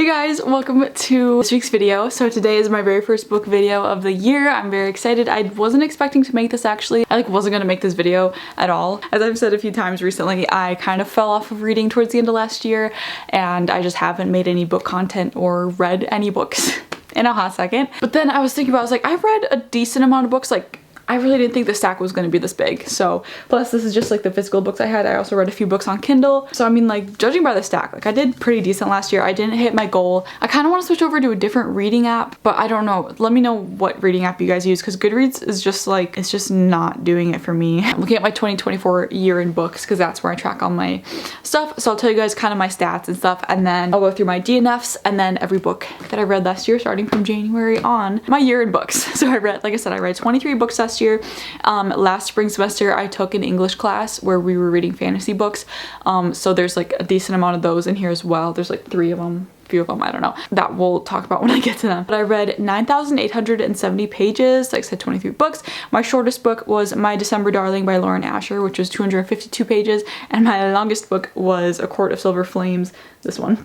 guys, welcome to this week's video. So today is my very first book video of the year. I'm very excited. I wasn't expecting to make this actually. I wasn't gonna make this video at all. As I've said a few times recently, I kind of fell off of reading towards the end of last year and I just haven't made any book content or read any books in a hot second. But then I was thinking about, I was like, I've read a decent amount of books. Like, I really didn't think the stack was going to be this big. So, plus this is just like the physical books I had. I also read a few books on Kindle. So I mean, like, judging by the stack, like I did pretty decent last year. I didn't hit my goal. I kind of want to switch over to a different reading app, but I don't know. Let me know what reading app you guys use, because Goodreads is just like, it's just not doing it for me. I'm looking at my 2024 year in books because that's where I track all my stuff. So I'll tell you guys kind of my stats and stuff, and then I'll go through my DNFs and then every book that I read last year, starting from January on, my year in books. So I read, like I said, I read 23 books last year. Last spring semester I took an English class where we were reading fantasy books, so there's like a decent amount of those in here as well. There's like few of them, I don't know, that we'll talk about when I get to them. But I read 9,870 pages, like I said, 23 books. My shortest book was My December Darling by Lauren Asher, which was 252 pages, and my longest book was A Court of Silver Flames, this one,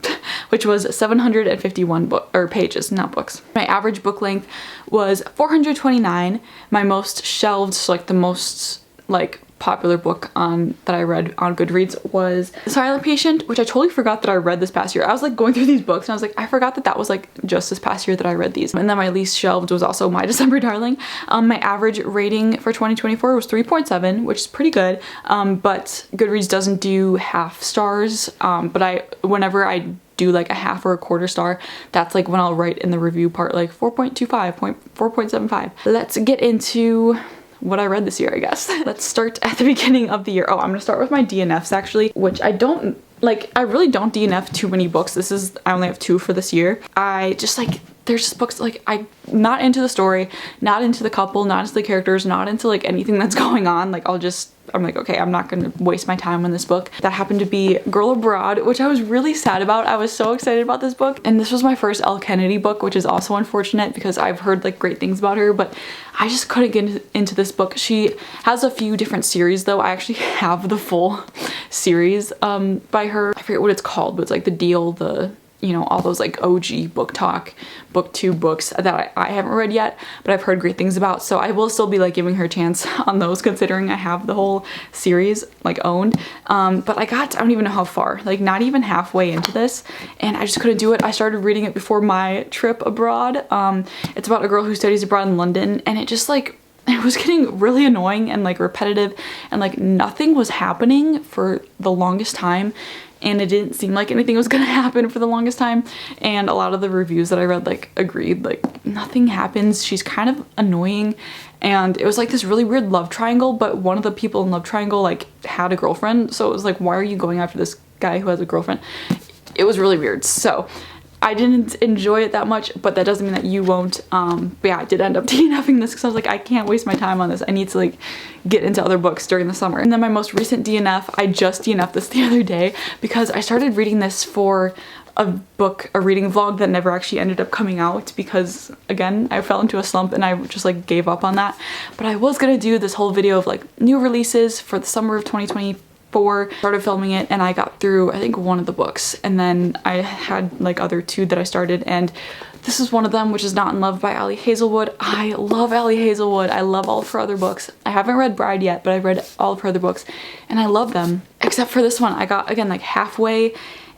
which was 751 pages, not books. My average book length was 429. My most shelved, so like the most like popular book that I read on Goodreads was The Silent Patient, which I totally forgot that I read this past year. I was like going through these books and I was like, I forgot that was like just this past year that I read these. And then my least shelved was also My December Darling. My average rating for 2024 was 3.7, which is pretty good, but Goodreads doesn't do half stars, but whenever I do like a half or a quarter star, that's like when I'll write in the review part like 4.25, 4.75. Let's get into what I read this year, I guess. Let's start at the beginning of the year. Oh, I'm gonna start with my DNFs actually, which I really don't DNF too many books. I only have 2 for this year. I just like, there's just books like I'm not into the story, not into the couple, not into the characters, not into like anything that's going on. Like I'm like, okay, I'm not gonna waste my time on this book. That happened to be Girl Abroad, which I was really sad about. I was so excited about this book. And this was my first Elle Kennedy book, which is also unfortunate because I've heard like great things about her, but I just couldn't get into this book. She has a few different series though. I actually have the full series by her. I forget what it's called, but it's like The Deal, you know, all those like OG book talk, booktube books that I haven't read yet, but I've heard great things about. So I will still be like giving her a chance on those, considering I have the whole series like owned. But I don't even know how far, like not even halfway into this, and I just couldn't do it. I started reading it before my trip abroad. It's about a girl who studies abroad in London, and it just like, it was getting really annoying and like repetitive, and like nothing was happening for the longest time. And it didn't seem like anything was gonna happen for the longest time. And a lot of the reviews that I read like agreed, like nothing happens. She's kind of annoying. And it was like this really weird love triangle, but one of the people in love triangle like had a girlfriend. So it was like, why are you going after this guy who has a girlfriend? It was really weird. So I didn't enjoy it that much, but that doesn't mean that you won't. But yeah, I did end up DNFing this because I was like, I can't waste my time on this. I need to like get into other books during the summer. And then my most recent DNF, I just DNF'd this the other day because I started reading this for a reading vlog that never actually ended up coming out because again, I fell into a slump and I just like gave up on that. But I was gonna do this whole video of like new releases for the summer of 2024. Started filming it and I got through I think one of the books, and then I had like other 2 that I started, and this is one of them, which is Not in Love by Ali Hazelwood. I love Ali Hazelwood. I love all of her other books. I haven't read Bride yet, but I've read all of her other books and I love them, except for this one. I got again like halfway,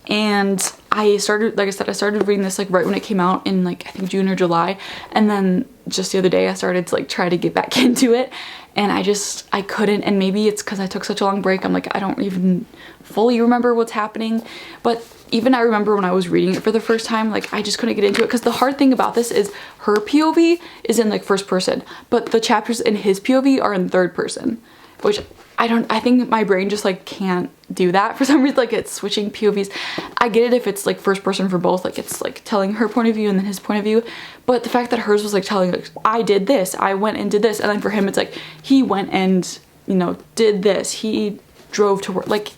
and I started, like I said, I started reading this like right when it came out in like I think June or July, and then just the other day I started to like try to get back into it, and I couldn't. And maybe it's because I took such a long break. I'm like, I don't even fully remember what's happening, but even I remember when I was reading it for the first time, like I just couldn't get into it because the hard thing about this is her POV is in like first person, but the chapters in his POV are in third person, which I think my brain just like can't do that for some reason. Like it's switching POVs. I get it if it's like first person for both, like it's like telling her point of view and then his point of view, but the fact that hers was like telling like, I did this, I went and did this, and then for him it's like he went and, you know, did this, he drove to work. Like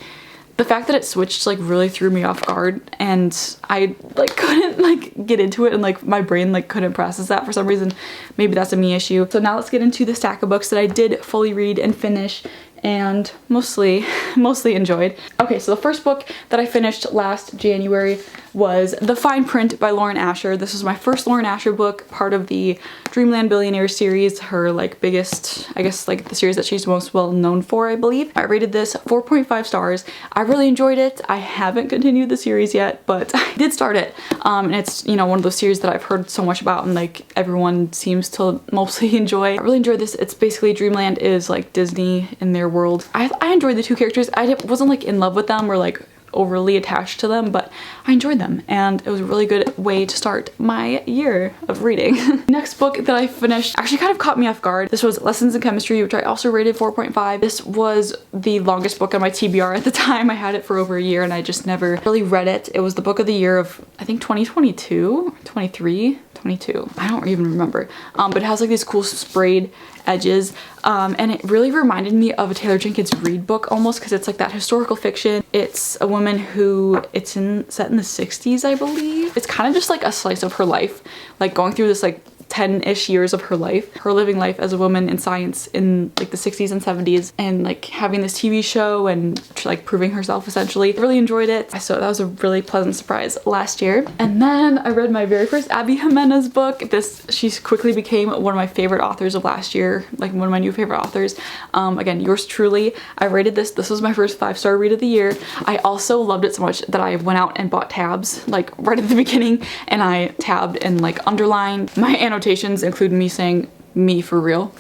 the fact that it switched like really threw me off guard, and I like couldn't like get into it, and like my brain like couldn't process that for some reason. Maybe that's a me issue. So now let's get into the stack of books that I did fully read and finish and mostly enjoyed. Okay, so the first book that I finished last January was The Fine Print by Lauren Asher. This was my first Lauren Asher book, part of the Dreamland Billionaire series, her like biggest, I guess like the series that she's most well known for, I believe. I rated this 4.5 stars. I really enjoyed it. I haven't continued the series yet, but I did start it. And it's, you know, one of those series that I've heard so much about and like everyone seems to mostly enjoy. I really enjoyed this. It's basically Dreamland is like Disney in their world. I enjoyed the two characters. I wasn't like in love with them or like overly attached to them, but I enjoyed them and it was a really good way to start my year of reading. Next book that I finished actually kind of caught me off guard. This was Lessons in Chemistry, which I also rated 4.5. This was the longest book on my TBR at the time. I had it for over a year and I just never really read it. It was the book of the year of I think 2022, 23, 22. I don't even remember. But it has like these cool sprayed edges and it really reminded me of a Taylor Jenkins Reid book almost, because it's like that historical fiction. It's a woman who set in the 60s, I believe. It's kind of just like a slice of her life, like going through this like 10-ish years of her life, her living life as a woman in science in like the 60s and 70s, and like having this TV show and like proving herself essentially. I really enjoyed it. So that was a really pleasant surprise last year. And then I read my very first Abby Jimenez book. She quickly became one of my favorite authors of last year, like one of my new favorite authors. Again, yours truly. I rated this. This was my first 5-star read of the year. I also loved it so much that I went out and bought tabs like right at the beginning, and I tabbed and like underlined my annotations, including me saying "me for real."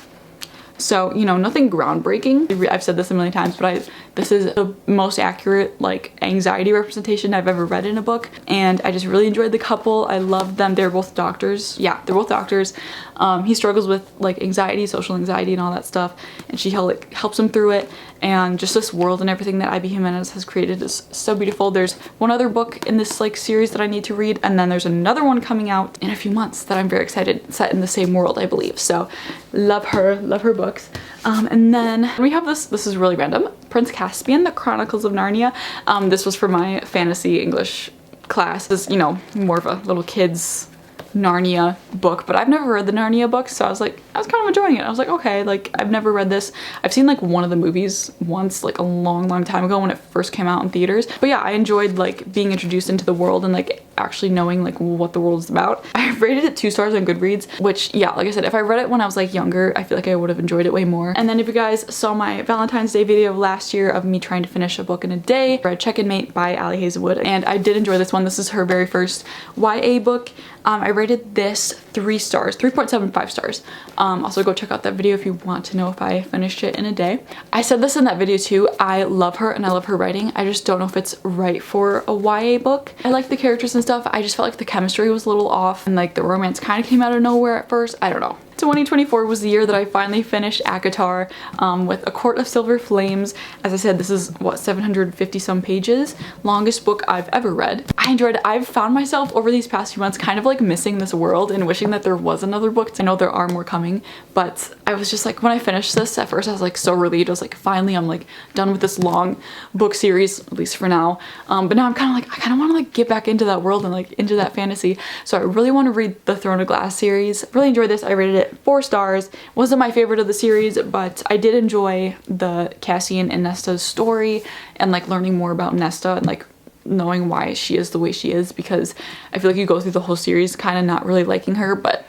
So, you know, nothing groundbreaking. I've said this a million times, but this is the most accurate like anxiety representation I've ever read in a book, and I just really enjoyed the couple. I loved them. They're both doctors. Yeah, they're both doctors. He struggles with like anxiety, social anxiety and all that stuff, and she helps him through it. And just this world and everything that Abby Jimenez has created is so beautiful. There's one other book in this like series that I need to read, and then there's another one coming out in a few months that I'm very excited, set in the same world, I believe. So love her books. And then we have this is really random, Prince Caspian, The Chronicles of Narnia. This was for my fantasy English class. This is, you know, more of a little kids Narnia book, but I've never read the Narnia books, so I was kind of enjoying it. I was like, okay, like I've never read this. I've seen like one of the movies once, like a long time ago when it first came out in theaters. But yeah, I enjoyed like being introduced into the world and like actually knowing like what the world is about. I rated it 2 stars on Goodreads, which yeah, like I said, if I read it when I was like younger, I feel like I would have enjoyed it way more. And then if you guys saw my Valentine's Day video last year of me trying to finish a book in a day, I read Check and Mate by Allie Hazelwood, and I did enjoy this one. This is her very first YA book. I rated this 3 stars, 3.75 stars. Also go check out that video if you want to know if I finished it in a day. I said this in that video too, I love her and I love her writing. I just don't know if it's right for a YA book. I like the characters and stuff. I just felt like the chemistry was a little off and like the romance kind of came out of nowhere at first. I don't know. 2024 was the year that I finally finished ACOTAR with A Court of Silver Flames. As I said, this is what, 750 some pages, longest book I've ever read. I enjoyed it. I've found myself over these past few months kind of like missing this world and wishing that there was another book. I know there are more coming, but I was just like, when I finished this at first I was like so relieved. I was like, finally I'm like done with this long book series, at least for now. But now I'm kind of like, I kind of want to like get back into that world and like into that fantasy. So I really want to read the Throne of Glass series. Really enjoyed this. I rated it 4 stars. Wasn't my favorite of the series, but I did enjoy the Cassian and Nesta's story and like learning more about Nesta and like knowing why she is the way she is, because I feel like you go through the whole series kind of not really liking her, but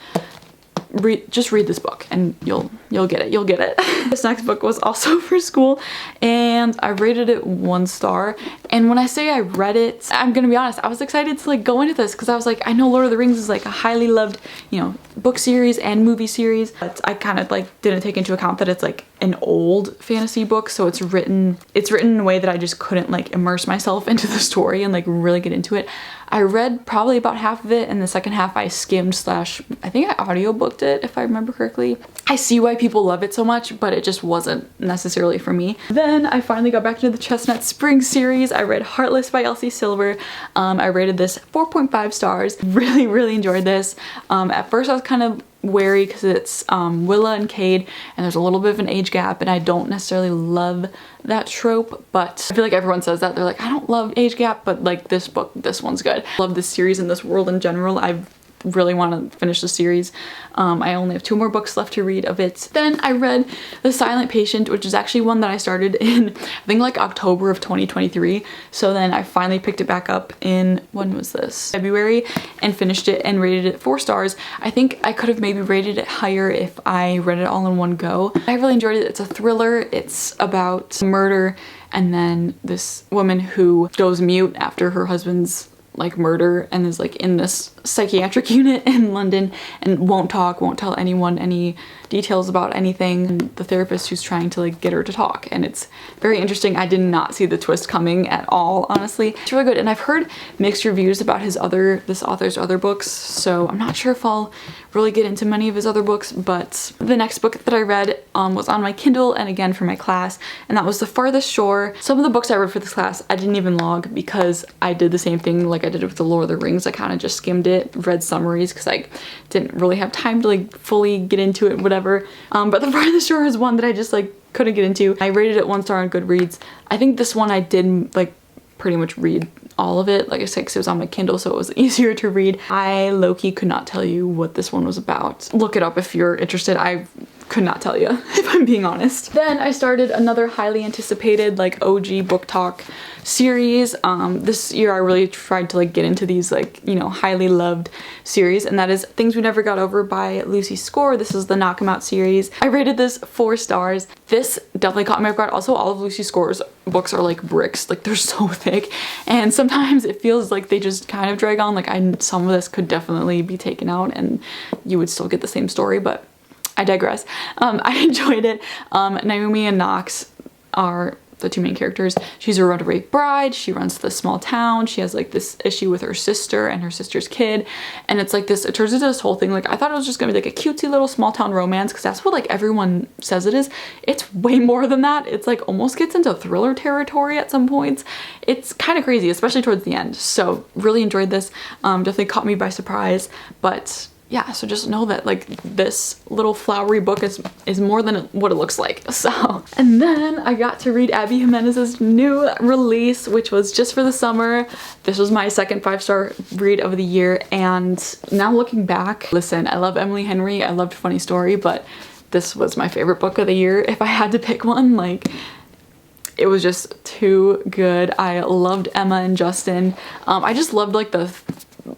just read this book and you'll get it. You'll get it. This next book was also for school and I rated it 1 star. And when I say I read it, I'm gonna be honest, I was excited to like go into this because I was like, I know Lord of the Rings is like a highly loved, you know, book series and movie series, but I kind of like didn't take into account that it's like an old fantasy book, so it's written in a way that I just couldn't like immerse myself into the story and like really get into it. I read probably about half of it, and the second half I skimmed / I think I audiobooked it if I remember correctly. I see why people love it so much, but it just wasn't necessarily for me. Then I finally got back into the Chestnut Spring series. I read Heartless by Elsie Silver. I rated this 4.5 stars. Really enjoyed this. At first I was kind of wary because it's Willa and Cade and there's a little bit of an age gap, and I don't necessarily love that trope, but I feel like everyone says that. They're like, I don't love age gap, but like this one's good. I love this series and this world in general. I've really want to finish the series. I only have 2 more books left to read of it. Then I read The Silent Patient, which is actually one that I started in, I think like October of 2023. So then I finally picked it back up in, when was this? February, and finished it and rated it 4 stars. I think I could have maybe rated it higher if I read it all in one go. I really enjoyed it. It's a thriller. It's about murder and then this woman who goes mute after her husband's like murder and is like in this psychiatric unit in London and won't talk, won't tell anyone any details about anything. And the therapist who's trying to like get her to talk, and it's very interesting. I did not see the twist coming at all, honestly. It's really good, and I've heard mixed reviews about this author's other books, so I'm not sure if I'll really get into many of his other books. But the next book that I read was on my Kindle and again for my class, and that was The Farthest Shore. Some of the books I read for this class I didn't even log because I did the same thing like I did with The Lord of the Rings. I kind of just skimmed it, read summaries because I didn't really have time to like fully get into it, whatever. But The Farthest Shore is one that I just like couldn't get into. I rated it 1 star on Goodreads. I think this one I did like pretty much read all of it, like I said, because it was on my Kindle, so it was easier to read. I low-key could not tell you what this one was about. Look it up if you're interested. I could not tell you, if I'm being honest. Then I started another highly anticipated like OG book talk series. This year I really tried to like get into these like, you know, highly loved series, and that is Things We Never Got Over by Lucy Score. This is the Knock 'Em Out series. I rated this 4 stars. This definitely caught me off guard. Also, all of Lucy Score's books are like bricks, like they're so thick, and sometimes it feels like they just kind of drag on. Like some of this could definitely be taken out and you would still get the same story, but I digress. I enjoyed it. Naomi and Knox are the 2 main characters. She's a runaway bride. She runs to this small town. She has like this issue with her sister and her sister's kid, and it's like this, it turns into this whole thing. Like I thought it was just gonna be like a cutesy little small town romance because that's what like everyone says it is. It's way more than that. It's like almost gets into thriller territory at some points. It's kind of crazy, especially towards the end. So really enjoyed this. Definitely caught me by surprise, but yeah, so just know that like this little flowery book is more than what it looks like. So, and then I got to read Abby Jimenez's new release, which was Just for the Summer. This was my second 5-star read of the year, and now looking back, listen, I love Emily Henry, I loved Funny Story, but this was my favorite book of the year. If I had to pick one, like, it was just too good. I loved Emma and Justin. I just loved like the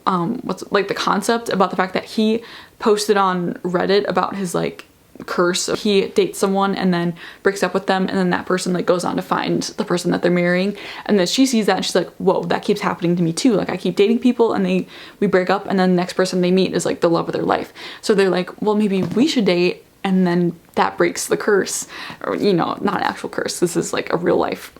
the concept about the fact that he posted on Reddit about his like curse. So he dates someone and then breaks up with them, and then that person like goes on to find the person that they're marrying, and then she sees that and she's like, whoa, that keeps happening to me too. Like I keep dating people and we break up, and then the next person they meet is like the love of their life. So they're like, well, maybe we should date, and then that breaks the curse. Or, you know, not an actual curse. This is like a real life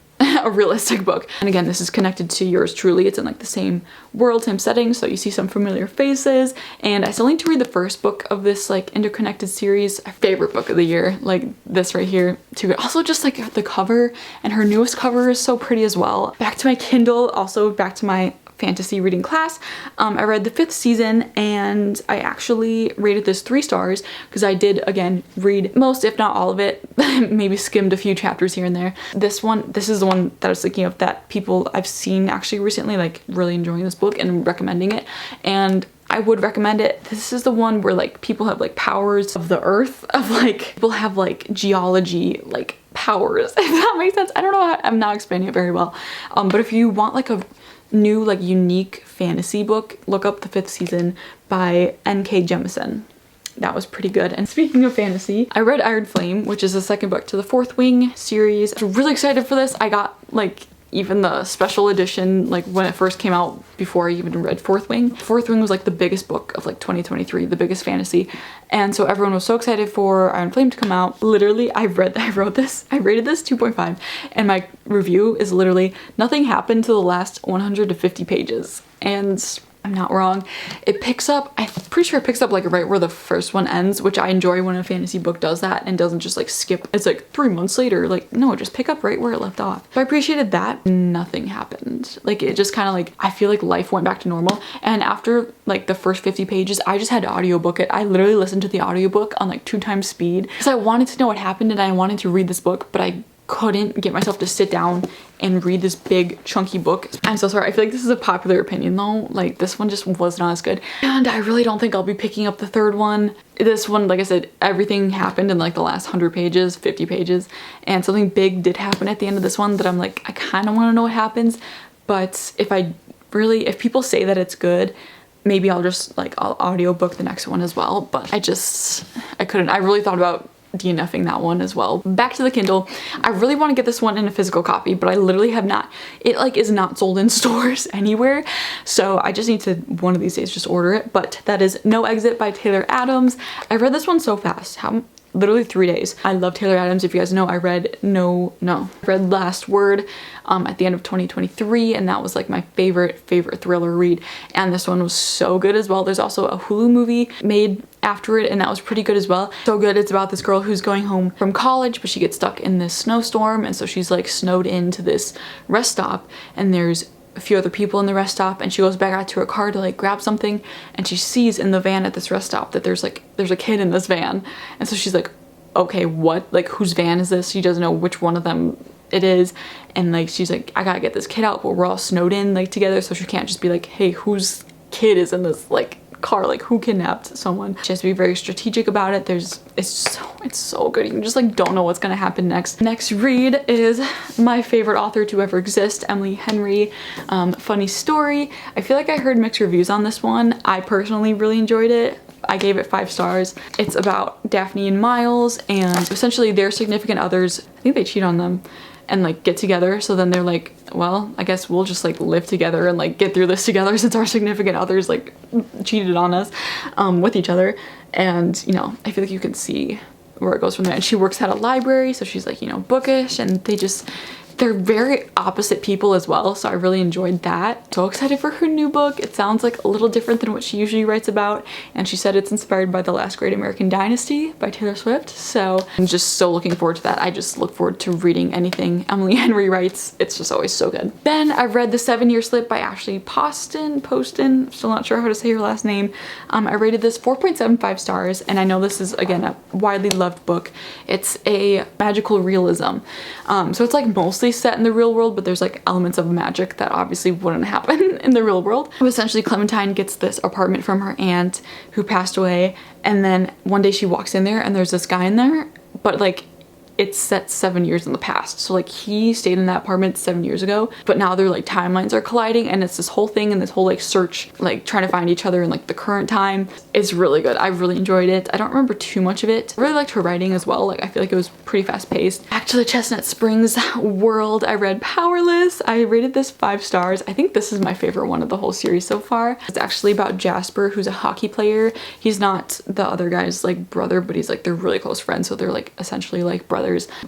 a realistic book. And again, this is connected to Yours Truly. It's in like the same world, same setting, so you see some familiar faces. And I still need to read the first book of this like interconnected series. My favorite book of the year, like this right here, too good. Also just like the cover, and her newest cover is so pretty as well. Back to my Kindle, also back to my fantasy reading class. I read the 5th season, and I actually rated this 3 stars because I did again read most, if not all of it, maybe skimmed a few chapters here and there. This is the one that I was thinking of that people I've seen actually recently like really enjoying this book and recommending it, and I would recommend it. This is the one where like people have like powers of the earth, of like people have like geology like powers, if that makes sense. I don't know how, I'm not explaining it very well, but if you want like a new like unique fantasy book, look up the 5th season by N.K. Jemisin. That was pretty good. And speaking of fantasy, I read Iron Flame, which is the second book to the Fourth Wing series. I'm really excited for this. I got like even the special edition like when it first came out, before I even read Fourth Wing. Fourth Wing was like the biggest book of like 2023, the biggest fantasy, and so everyone was so excited for Iron Flame to come out. Literally, I rated this 2.5, and my review is literally nothing happened to the last 150 pages, and I'm not wrong. It picks up, I'm pretty sure it picks up like right where the first one ends, which I enjoy when a fantasy book does that and doesn't just like skip. It's like 3 months later, like no, just pick up right where it left off. So I appreciated that. Nothing happened. Like it just kind of like, I feel like life went back to normal. And after like the first 50 pages, I just had to audiobook it. I literally listened to the audiobook on like 2 times speed because I wanted to know what happened and I wanted to read this book, but I couldn't get myself to sit down and read this big chunky book. I'm so sorry. I feel like this is a popular opinion though. Like this one just was not as good. And I really don't think I'll be picking up the third one. This one, like I said, everything happened in like the last 100 pages, 50 pages. And something big did happen at the end of this one that I'm like, I kind of want to know what happens. But if people say that it's good, maybe I'll just like, I'll audiobook the next one as well. But I couldn't. I really thought about DNFing that one as well. Back to the Kindle. I really want to get this one in a physical copy, but I literally have not. It like is not sold in stores anywhere, so I just need to one of these days just order it. But that is No Exit by Taylor Adams. I read this one so fast. Literally 3 days. I love Taylor Adams. If you guys know, I read Last Word at the end of 2023, and that was like my favorite thriller read, and this one was so good as well. There's also a Hulu movie made after it, and that was pretty good as well. So good. It's about this girl who's going home from college, but she gets stuck in this snowstorm, and so she's like snowed into this rest stop, and there's a few other people in the rest stop, and she goes back out to her car to like grab something, and she sees in the van at this rest stop that there's a kid in this van, and so she's like, okay, what, like whose van is this? She doesn't know which one of them it is, and like she's like, I gotta get this kid out, but we're all snowed in like together, so she can't just be like, hey, whose kid is in this like car, like who kidnapped someone. She has to be very strategic about it. It's so good. You just like don't know what's gonna happen next. Next read is my favorite author to ever exist, Emily Henry. Funny story. I feel like I heard mixed reviews on this one. I personally really enjoyed it. I gave it 5 stars. It's about Daphne and Miles, and essentially their significant others, I think they cheat on them and like get together, so then they're like, well, I guess we'll just like live together and like get through this together since our significant others like cheated on us with each other. And you know, I feel like you can see where it goes from there. And she works at a library, so she's like, you know, bookish, and they're very opposite people as well, so I really enjoyed that. So excited for her new book. It sounds like a little different than what she usually writes about, and she said it's inspired by The Last Great American Dynasty by Taylor Swift, so I'm just so looking forward to that. I just look forward to reading anything Emily Henry writes. It's just always so good. Then I read The 7-Year Slip by Ashley Poston. I'm still not sure how to say her last name. I rated this 4.75 stars, and I know this is, again, a widely loved book. It's a magical realism. So it's like mostly set in the real world, but there's like elements of magic that obviously wouldn't happen in the real world. Essentially, Clementine gets this apartment from her aunt who passed away, and then one day she walks in there and there's this guy in there, but like it's set 7 years in the past. So like he stayed in that apartment 7 years ago, but now their like timelines are colliding, and it's this whole thing and this whole like search, like trying to find each other in like the current time. It's really good. I really enjoyed it. I don't remember too much of it. I really liked her writing as well. Like I feel like it was pretty fast paced. Back to the Chestnut Springs world, I read Powerless. I rated this 5 stars. I think this is my favorite one of the whole series so far. It's actually about Jasper, who's a hockey player. He's not the other guy's like brother, but he's like, they're really close friends, so they're like essentially like brothers.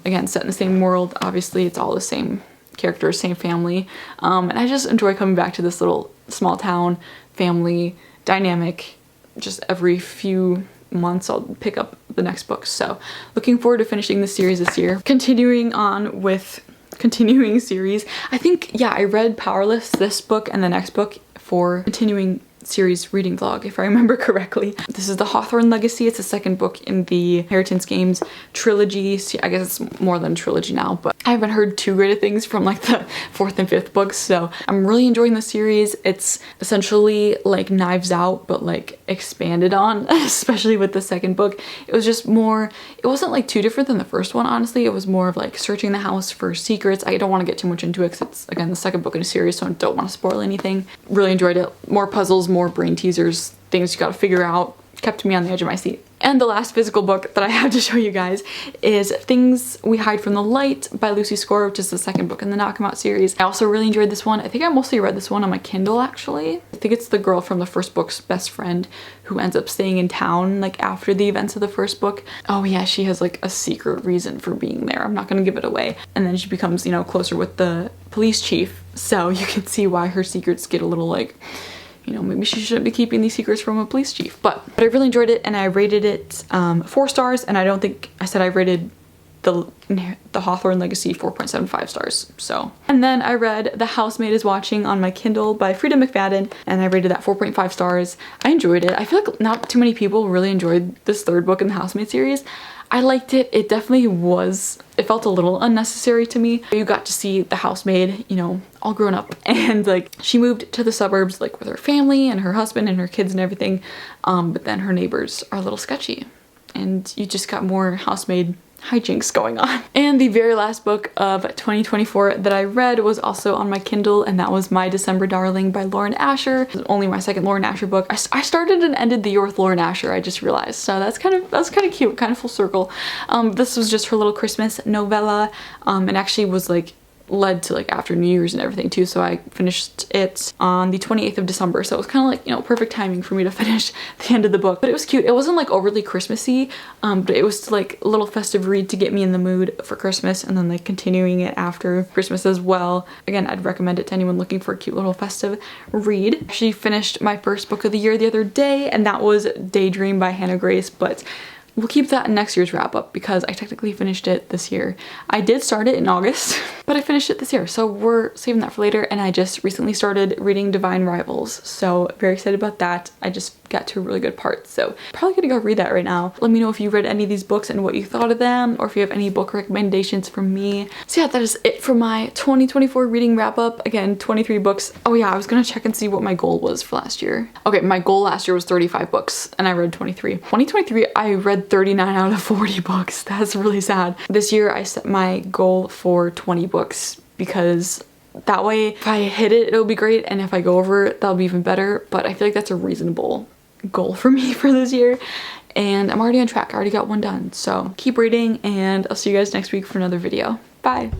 Again, set in the same world. Obviously, it's all the same characters, same family. And I just enjoy coming back to this little small town family dynamic. Just every few months I'll pick up the next book. So looking forward to finishing the series this year. Continuing on with continuing series. I think, yeah, I read Powerless, this book, and the next book for continuing series reading vlog, if I remember correctly. This is the Hawthorne Legacy. It's the second book in the Inheritance Games trilogy. I guess it's more than a trilogy now, but I haven't heard too great of things from like the 4th and 5th books, so I'm really enjoying the series. It's essentially like Knives Out, but like expanded on, especially with the second book. It was just more, it wasn't like too different than the first one, honestly. It was more of like searching the house for secrets. I don't want to get too much into it because it's, again, the second book in a series, so I don't want to spoil anything. Really enjoyed it. More puzzles, more brain teasers, things you gotta figure out. Kept me on the edge of my seat. And the last physical book that I have to show you guys is Things We Hide from the Light by Lucy Score, which is the second book in the Knock 'Em Out series. I also really enjoyed this one. I think I mostly read this one on my Kindle, actually. I think it's the girl from the first book's best friend who ends up staying in town like after the events of the first book. Oh yeah, she has like a secret reason for being there. I'm not gonna give it away. And then she becomes, you know, closer with the police chief, so you can see why her secrets get a little like, you know, maybe she shouldn't be keeping these secrets from a police chief. But I really enjoyed it, and I rated it 4 stars, and I don't think I said I rated the Hawthorne Legacy 4.75 stars. So, and then I read The Housemate is Watching on my Kindle by Frida McFadden, and I rated that 4.5 stars. I enjoyed it. I feel like not too many people really enjoyed this third book in the Housemate series. I liked it. It definitely was, it felt a little unnecessary to me. You got to see the housemaid, you know, all grown up, and like she moved to the suburbs like with her family and her husband and her kids and everything, but then her neighbors are a little sketchy, and you just got more housemaid hijinks going on. And the very last book of 2024 that I read was also on my Kindle, and that was My December Darling by Lauren Asher. It was only my second Lauren Asher book. I started and ended the year with Lauren Asher, I just realized. So that's kind of cute, kind of full circle. This was just her little Christmas novella, and actually was like led to like after New Year's and everything too, so I finished it on the 28th of December, so it was kind of like, you know, perfect timing for me to finish the end of the book. But it was cute. It wasn't like overly Christmassy, but it was like a little festive read to get me in the mood for Christmas, and then like continuing it after Christmas as well. Again, I'd recommend it to anyone looking for a cute little festive read. She finished my first book of the year the other day, and that was Daydream by Hannah Grace, but we'll keep that in next year's wrap up because I technically finished it this year. I did start it in August, but I finished it this year, so we're saving that for later. And I just recently started reading Divine Rivals, so very excited about that. I just got to a really good part, so probably gonna go read that right now. Let me know if you read any of these books and what you thought of them, or if you have any book recommendations for me. So yeah, that is it for my 2024 reading wrap up. Again, 23 books. Oh yeah, I was gonna check and see what my goal was for last year. Okay, my goal last year was 35 books and I read 23. 2023, I read 39 out of 40 books. That's really sad. This year I set my goal for 20 books because that way if I hit it, it'll be great, and if I go over it, that'll be even better. But I feel like that's a reasonable goal for me for this year, and I'm already on track. I already got one done, so keep reading, and I'll see you guys next week for another video. Bye.